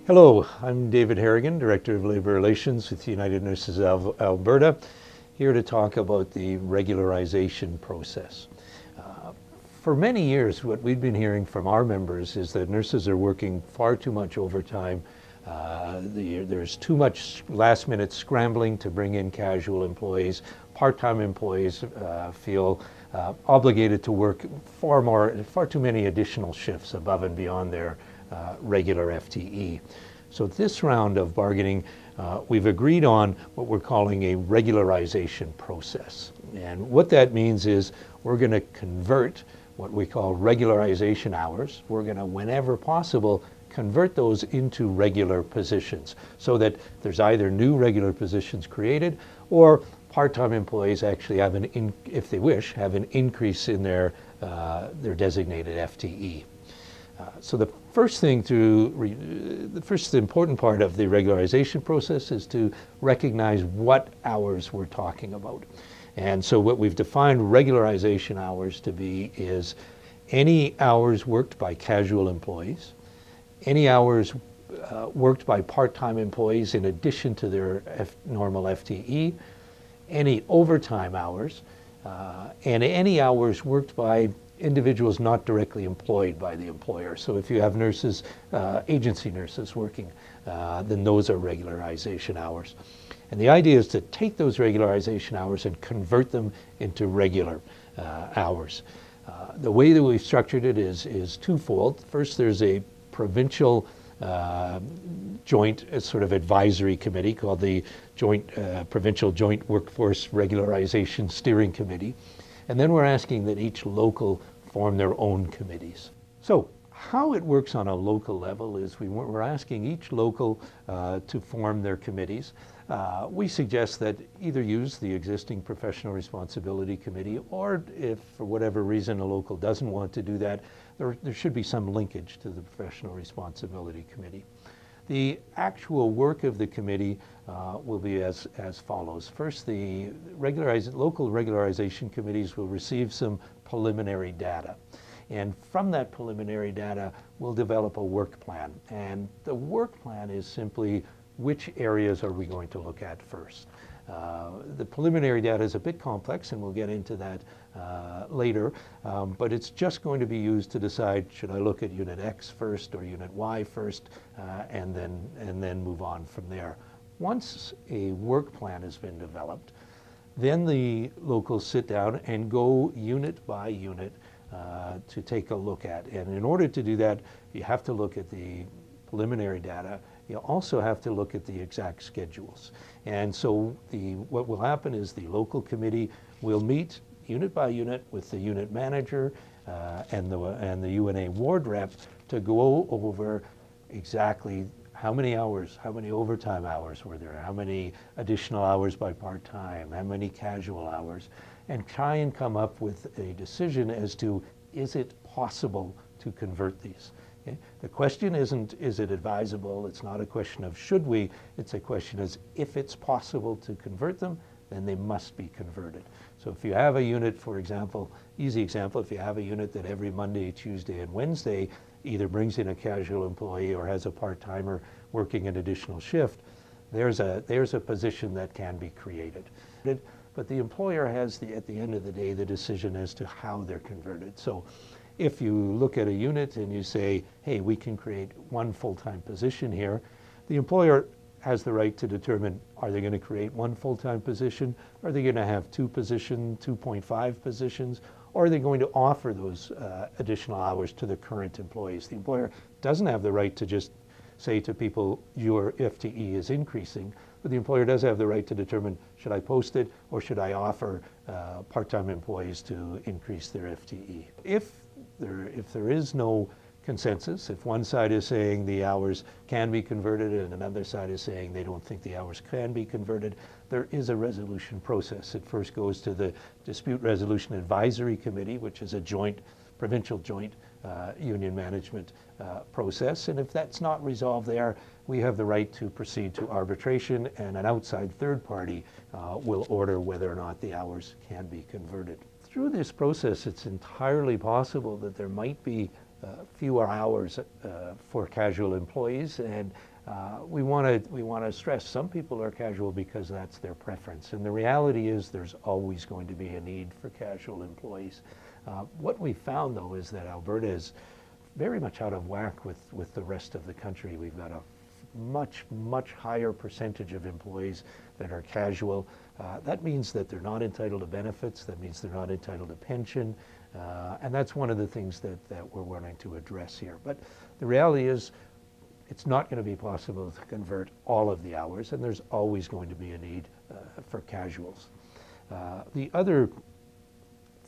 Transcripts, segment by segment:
Hello, I'm David Harrigan, Director of Labor Relations with United Nurses of Alberta, here to talk about the regularization process. For many years, what we've been hearing from our members is that nurses are working far too much overtime. There's too much last-minute scrambling to bring in casual employees. Part-time employees feel obligated to work far too many additional shifts above and beyond their regular FTE. So this round of bargaining, we've agreed on what we're calling a regularization process. And what that means is we're going to convert what we call regularization hours. We're going to, whenever possible, convert those into regular positions so that there's either new regular positions created or part-time employees actually have if they wish, have an increase in their designated FTE. So the first important part of the regularization process is to recognize what hours we're talking about. And so what we've defined regularization hours to be is any hours worked by casual employees, any hours worked by part-time employees in addition to their normal FTE, any overtime hours, and any hours worked by individuals not directly employed by the employer. So if you have nurses, agency nurses working, then those are regularization hours. And the idea is to take those regularization hours and convert them into regular hours. The way that we've structured it is twofold. First, there's a provincial joint sort of advisory committee called the Provincial Joint Workforce Regularization Steering Committee. And then we're asking that each local form their own committees. So how it works on a local level is we're asking each local to form their committees. We suggest that either use the existing professional responsibility committee, or if for whatever reason a local doesn't want to do that, there should be some linkage to the professional responsibility committee. The actual work of the committee will be as follows. First, the local regularization committees will receive some preliminary data. And from that preliminary data, we'll develop a work plan. And the work plan is simply which areas are we going to look at first. The preliminary data is a bit complex, and we'll get into that later, but it's just going to be used to decide, should I look at Unit X first or Unit Y first, and then move on from there. Once a work plan has been developed, then the locals sit down and go unit by unit to take a look at. And in order to do that, you have to look at the preliminary data. You also have to look at the exact schedules. And so what will happen is the local committee will meet unit by unit with the unit manager and the UNA ward rep to go over exactly how many hours, how many overtime hours were there, how many additional hours by part-time, how many casual hours, and try and come up with a decision as to, is it possible to convert these? Okay? The question isn't, is it advisable? It's not a question of should we, it's a question of if it's possible to convert them, then they must be converted. So if you have a unit, for example, easy example, if you have a unit that every Monday, Tuesday, and Wednesday either brings in a casual employee or has a part-timer working an additional shift, there's a position that can be created. But the employer has, at the end of the day, the decision as to how they're converted. So if you look at a unit and you say, hey, we can create one full-time position here, the employer has the right to determine, are they going to create one full-time position? Are they going to have 2.5 positions? Or are they going to offer those additional hours to the current employees? The employer doesn't have the right to just say to people, your FTE is increasing, but the employer does have the right to determine, should I post it or should I offer part-time employees to increase their FTE? If there is no consensus, if one side is saying the hours can be converted and another side is saying they don't think the hours can be converted, there is a resolution process. It first goes to the Dispute Resolution Advisory Committee, which is a provincial joint union management process. And if that's not resolved there, we have the right to proceed to arbitration, and an outside third party will order whether or not the hours can be converted. Through this process, it's entirely possible that there might be fewer hours for casual employees, and we want to stress some people are casual because that's their preference, and the reality is there's always going to be a need for casual employees. What we found though is that Alberta is very much out of whack with the rest of the country. We've got a much higher percentage of employees that are casual. That means that they're not entitled to benefits, that means they're not entitled to pension, and that's one of the things that we're wanting to address here. But the reality is it's not going to be possible to convert all of the hours, and there's always going to be a need for casuals. The other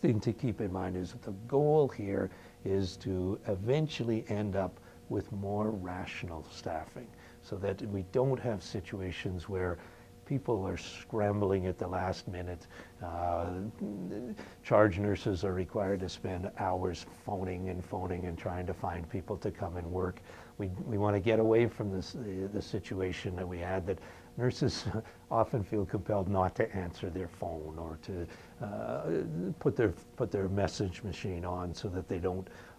thing to keep in mind is that the goal here is to eventually end up with more rational staffing, so that we don't have situations where people are scrambling at the last minute. Charge nurses are required to spend hours phoning and trying to find people to come and work. We want to get away from the situation that we had, that nurses often feel compelled not to answer their phone or to put their message machine on so that they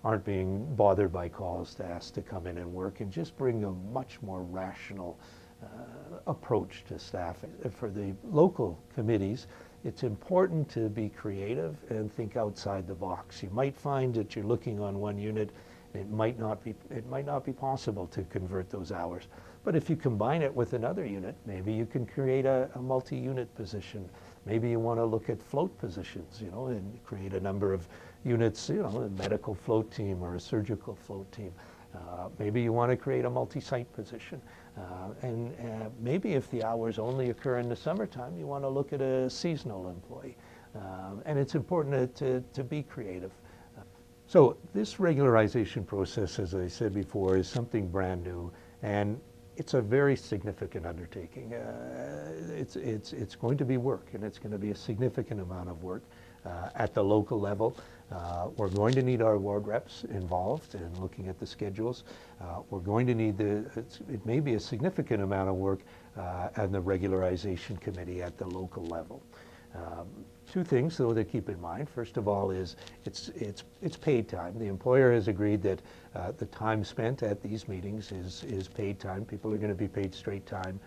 aren't being bothered by calls to ask to come in and work, and just bring a much more rational approach to staffing. For the local committees, it's important to be creative and think outside the box. You might find that you're looking on one unit, it might not be possible to convert those hours. But if you combine it with another unit, maybe you can create a multi-unit position. Maybe you want to look at float positions, and create a number of units, a medical float team or a surgical float team. Maybe you want to create a multi-site position. And maybe if the hours only occur in the summertime, you want to look at a seasonal employee. And it's important to be creative. So this regularization process, as I said before, is something brand new, and it's a very significant undertaking. It's going to be work, and it's going to be a significant amount of work at the local level. We're going to need our ward reps involved in looking at the schedules. We're going to need it may be a significant amount of work at the regularization committee at the local level. Two things though to keep in mind. First of all is it's paid time. The employer has agreed that the time spent at these meetings is paid time. People are going to be paid straight time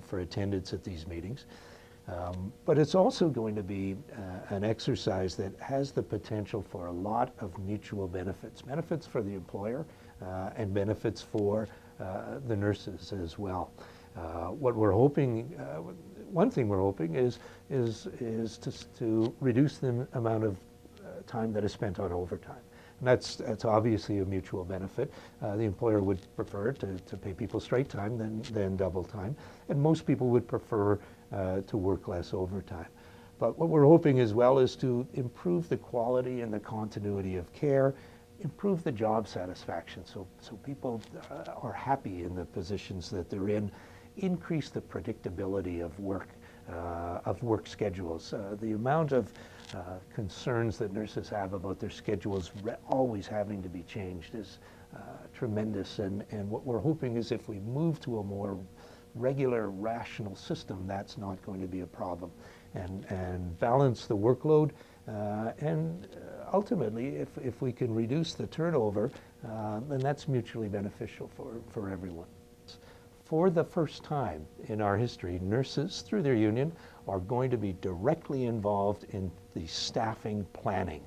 for attendance at these meetings. But it's also going to be an exercise that has the potential for a lot of mutual benefits. Benefits for the employer and benefits for the nurses as well. What we're hoping, one thing we're hoping is to reduce the amount of time that is spent on overtime. And that's obviously a mutual benefit. The employer would prefer to pay people straight time than double time, and most people would prefer to work less overtime. But what we're hoping as well is to improve the quality and the continuity of care, improve the job satisfaction so people are happy in the positions that they're in, increase the predictability of work schedules. The amount of concerns that nurses have about their schedules always having to be changed is tremendous, and what we're hoping is if we move to a more regular, rational system, that's not going to be a problem, and balance the workload, and ultimately, if we can reduce the turnover, then that's mutually beneficial for everyone. For the first time in our history, nurses, through their union, are going to be directly involved in the staffing planning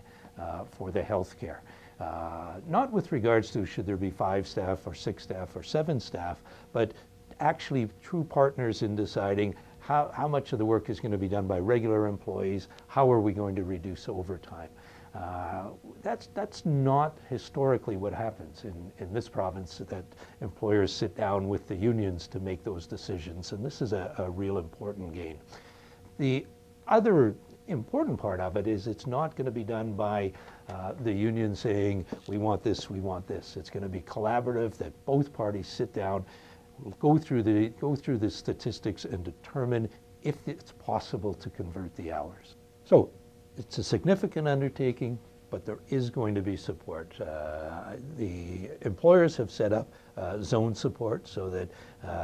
for the healthcare. Not with regards to should there be 5 staff or 6 staff or 7 staff, but actually true partners in deciding how much of the work is going to be done by regular employees, how are we going to reduce overtime. That's not historically what happens in this province, that employers sit down with the unions to make those decisions, and this is a real important gain. The other important part of it is it's not going to be done by the union saying we want this, we want this. It's going to be collaborative, that both parties sit down, go through the statistics and determine if it's possible to convert the hours. So it's a significant undertaking, but there is going to be support. The employers have set up zone support so that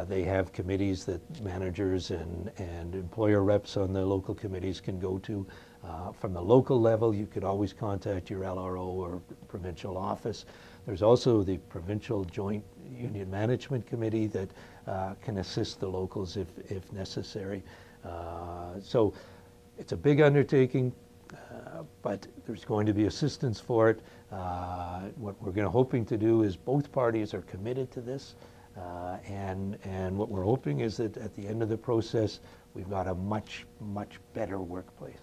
they have committees that managers and employer reps on the local committees can go to. From the local level, you could always contact your LRO or provincial office. There's also the Provincial Joint Union Management Committee that can assist the locals if necessary. So it's a big undertaking, but there's going to be assistance for it. What we're hoping to do is both parties are committed to this, and what we're hoping is that at the end of the process, we've got a much, much better workplace.